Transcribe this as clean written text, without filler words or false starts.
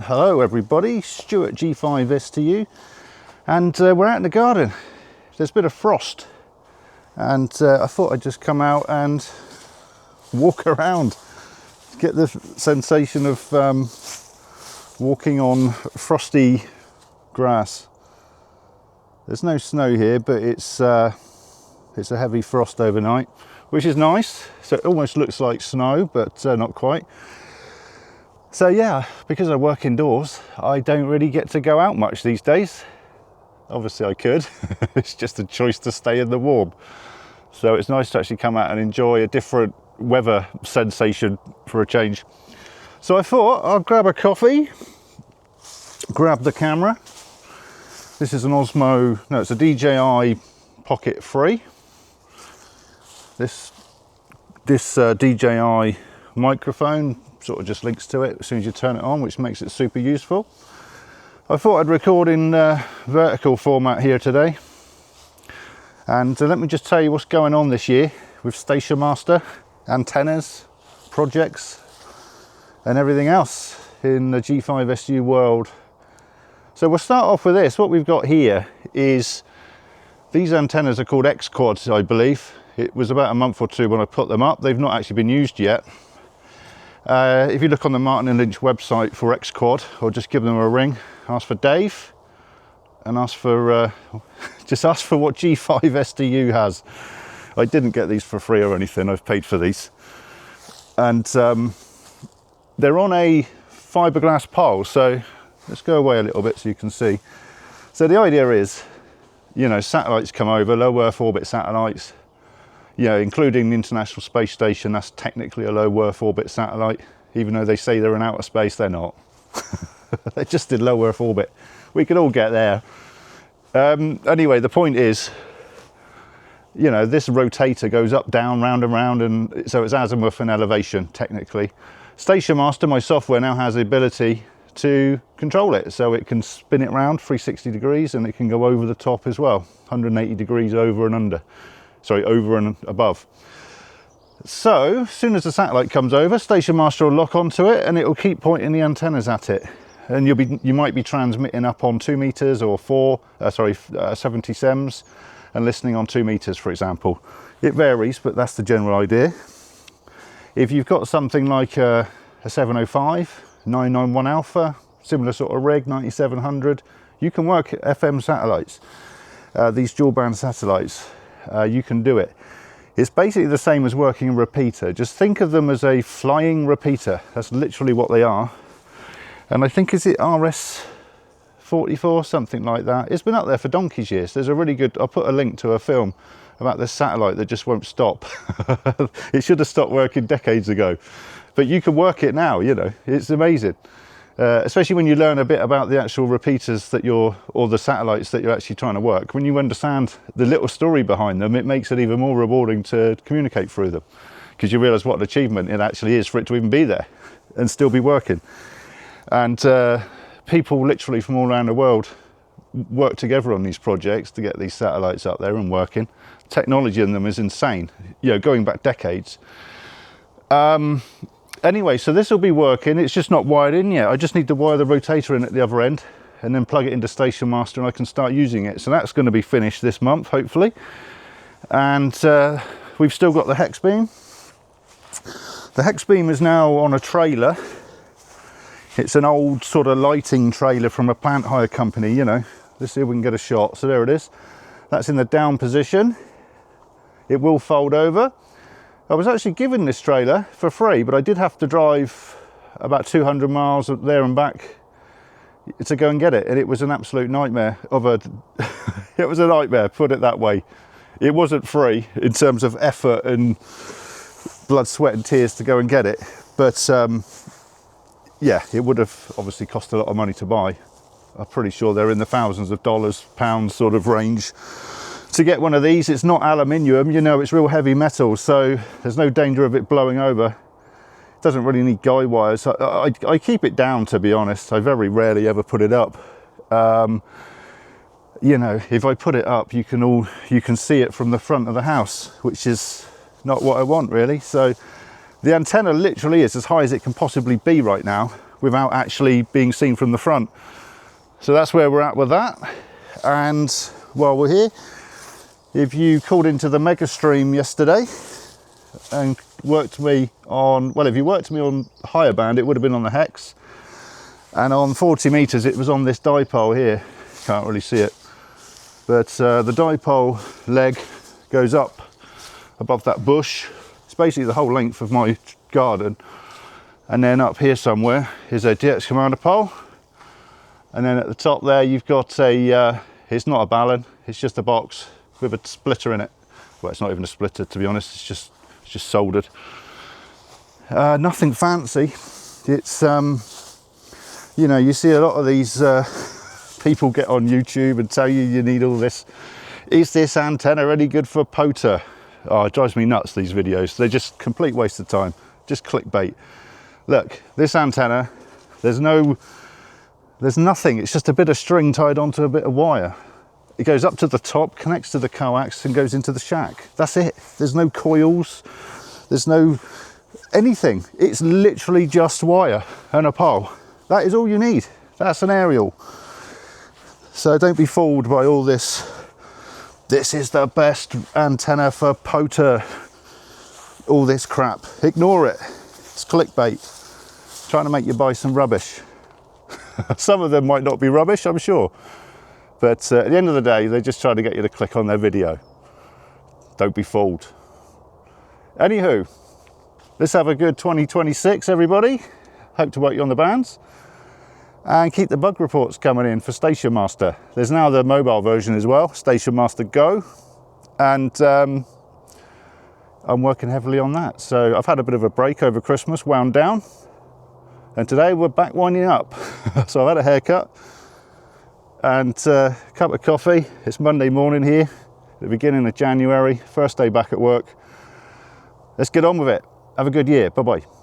Hello everybody, Stuart G5STU, and we're out in the garden. There's a bit of frost, and I thought I'd just come out and walk around, get the sensation of walking on frosty grass. There's no snow here, but it's a heavy frost overnight, which is nice. So it almost looks like snow, but not quite. So yeah, because I work indoors, I don't really get to go out much these days. Obviously I could, it's just a choice to stay in the warm. So it's nice to actually come out and enjoy a different weather sensation for a change. So I thought I'll grab a coffee, grab the camera. This is an Osmo, no, it's a DJI Pocket 3. This DJI microphone sort of just links to it as soon as you turn it on, which makes it super useful. I thought I'd record in vertical format here today, and let me just tell you what's going on this year with Stationmaster, antennas, projects and everything else in the G5STU world. So we'll start off with this. What we've got here is these antennas are called X-Quads, I believe. It was about a month or two when I put them up. They've not actually been used yet. If you look on the Martin & Lynch website for X-Quad, or just give them a ring, ask for Dave, and ask for just ask for what G5STU has. I didn't get these for free or anything, I've paid for these. And they're on a fiberglass pole, so let's go away a little bit so you can see. So the idea is, you know, satellites come over, low Earth orbit satellites, you know, including the International Space Station. That's technically a low Earth orbit satellite, even though they say they're in outer space, they're not. They're just in low Earth orbit. We could all get there. Anyway, the point is, you know, this rotator goes up, down, round and round, and so it's azimuth and elevation, technically. Stationmaster, my software, now has the ability to control it, so it can spin it round 360 degrees, and it can go over the top as well, 180 degrees over and under. Sorry, over and above. So as soon as the satellite comes over, Stationmaster will lock onto it, and it will keep pointing the antennas at it. And you might be transmitting up on 2 meters or 70 SEMS, and listening on 2 meters, for example. It varies, but that's the general idea. If you've got something like a 705, 991 Alpha, similar sort of rig, 9700, you can work FM satellites, these dual band satellites. You can do it. It's basically the same as working a repeater. Just think of them as a flying repeater. That's literally what they are. And I think, is it RS-44, something like that. It's been up there for donkey's years. There's a really good, I'll put a link to a film about this satellite that just won't stop. It should have stopped working decades ago, but you can work it now, you know, it's amazing. Especially when you learn a bit about the actual repeaters that or the satellites that you're actually trying to work. When you understand the little story behind them, it makes it even more rewarding to communicate through them, because you realize what an achievement it actually is for it to even be there and still be working. And people literally from all around the world work together on these projects to get these satellites up there and working. Technology in them is insane, you know, going back decades. Anyway, so this will be working. It's just not wired in yet. I just need to wire the rotator in at the other end and then plug it into Stationmaster, and I can start using it. So that's going to be finished this month, hopefully. And we've still got the hex beam. The hex beam is now on a trailer. It's an old sort of lighting trailer from a plant hire company, you know. Let's see if we can get a shot. So there it is. That's in the down position. It will fold over. I was actually given this trailer for free, but I did have to drive about 200 miles there and back to go and get it, and it was an absolute nightmare of a it was a nightmare, put it that way. It wasn't free in terms of effort and blood, sweat and tears to go and get it, but yeah, it would have obviously cost a lot of money to buy. I'm pretty sure they're in the thousands of dollars, pounds sort of range. To get one of these, it's not aluminium, you know, it's real heavy metal, so there's no danger of it blowing over. It doesn't really need guy wires. I keep it down, to be honest. I very rarely ever put it up. You know, if I put it up, you can see it from the front of the house, which is not what I want really. So the antenna literally is as high as it can possibly be right now, without actually being seen from the front. So that's where we're at with that. And while we're here, if you called into the Mega Stream yesterday and worked me on, well, if you worked me on higher band, it would have been on the Hex. And on 40 meters, it was on this dipole here. Can't really see it. But the dipole leg goes up above that bush. It's basically the whole length of my garden. And then up here somewhere is a DX Commander pole. And then at the top there, you've got a, it's not a Ballon, it's just a box with a splitter in it. Well, it's not even a splitter, to be honest, it's just soldered. Nothing fancy. It's, you know, you see a lot of these people get on YouTube and tell you need all this. Is this antenna any good for POTA? Oh, it drives me nuts, these videos. They're just complete waste of time, just clickbait. Look, this antenna, there's nothing, it's just a bit of string tied onto a bit of wire. It goes up to the top, connects to the coax and goes into the shack. That's it. There's no coils, there's no anything. It's literally just wire and a pole. That is all you need. That's an aerial. So don't be fooled by all this. This is the best antenna for POTA. All this crap. Ignore it. It's clickbait. Trying to make you buy some rubbish. Some of them might not be rubbish, I'm sure. But at the end of the day, they're just trying to get you to click on their video. Don't be fooled. Anywho, let's have a good 2026, everybody. Hope to work you on the bands. And keep the bug reports coming in for Station Master. There's now the mobile version as well, Station Master Go. And I'm working heavily on that. So I've had a bit of a break over Christmas, wound down. And today we're back winding up. So I've had a haircut and a cup of coffee. It's Monday morning here, the beginning of January, first day back at work. Let's get on with it. Have a good year. Bye-bye.